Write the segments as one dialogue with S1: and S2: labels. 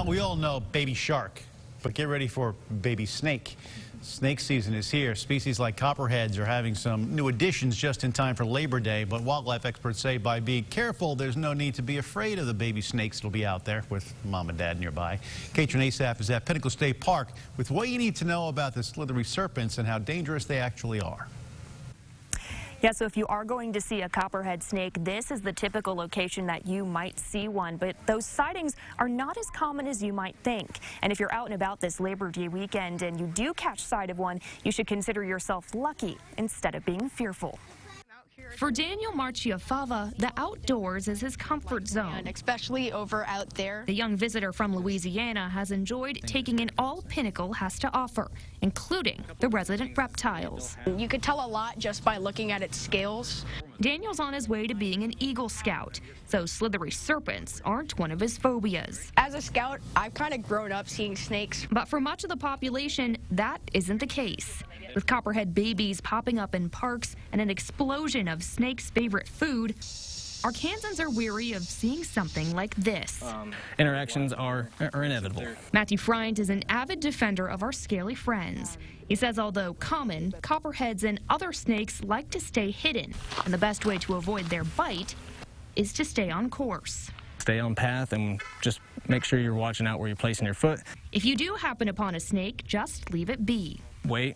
S1: we all know baby shark, but get ready for baby snake. Snake season is here. Species like copperheads are having some new additions just in time for Labor Day, but wildlife experts say by being careful, there's no need to be afraid of the baby snakes that'll be out there with mom and dad nearby. Katrin Asaph is at Pinnacle State Park with what you need to know about the slithery serpents and how dangerous they actually are.
S2: Yeah, so if you are going to see a copperhead snake, this is the typical location that you might see one. But those sightings are not as common as you might think. And if you're out and about this Labor Day weekend and you do catch sight of one, you should consider yourself lucky instead of being fearful.
S3: For Daniel Marchiafava, the outdoors is his comfort zone.
S4: Especially over out there.
S3: The young visitor from Louisiana has enjoyed taking in all Pinnacle has to offer, including the resident reptiles.
S4: You could tell a lot just by looking at its scales.
S3: Daniel's on his way to being an Eagle Scout, so slithery serpents aren't one of his phobias.
S4: As a scout, I've kind of grown up seeing snakes.
S3: But for much of the population, that isn't the case. With copperhead babies popping up in parks and an explosion of snakes' favorite food, Arkansans are weary of seeing something like this.
S5: Interactions are inevitable.
S3: Matthew Friant is an avid defender of our scaly friends. He says although common, copperheads and other snakes like to stay hidden, and the best way to avoid their bite is to stay on course.
S5: Stay on path and just make sure you're watching out where you're placing your foot.
S3: If you do happen upon a snake, just leave it be.
S5: Wait.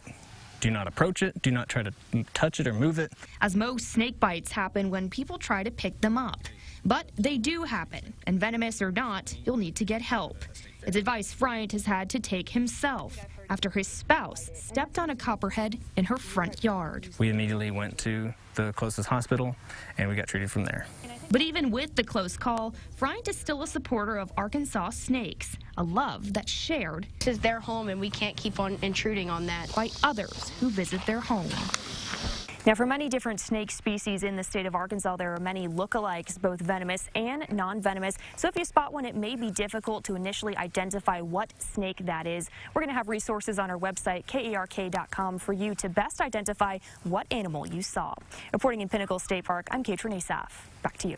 S5: Do not approach it. Do not try to touch it or move it.
S3: As most snake bites happen when people try to pick them up. But they do happen, and venomous or not, you'll need to get help. It's advice Friant has had to take himself after his spouse stepped on a copperhead in her front yard.
S5: We immediately went to the closest hospital, and we got treated from there.
S3: But even with the close call, Friant is still a supporter of Arkansas snakes, a love that's shared.
S4: This is their home, and we can't keep on intruding on that.
S3: By others who visit their home.
S2: Now, for many different snake species in the state of Arkansas, there are many lookalikes, both venomous and non-venomous. So if you spot one, it may be difficult to initially identify what snake that is. We're going to have resources on our website, KARK.com, for you to best identify what animal you saw. Reporting in Pinnacle State Park, I'm Katrin Asaph. Back to you.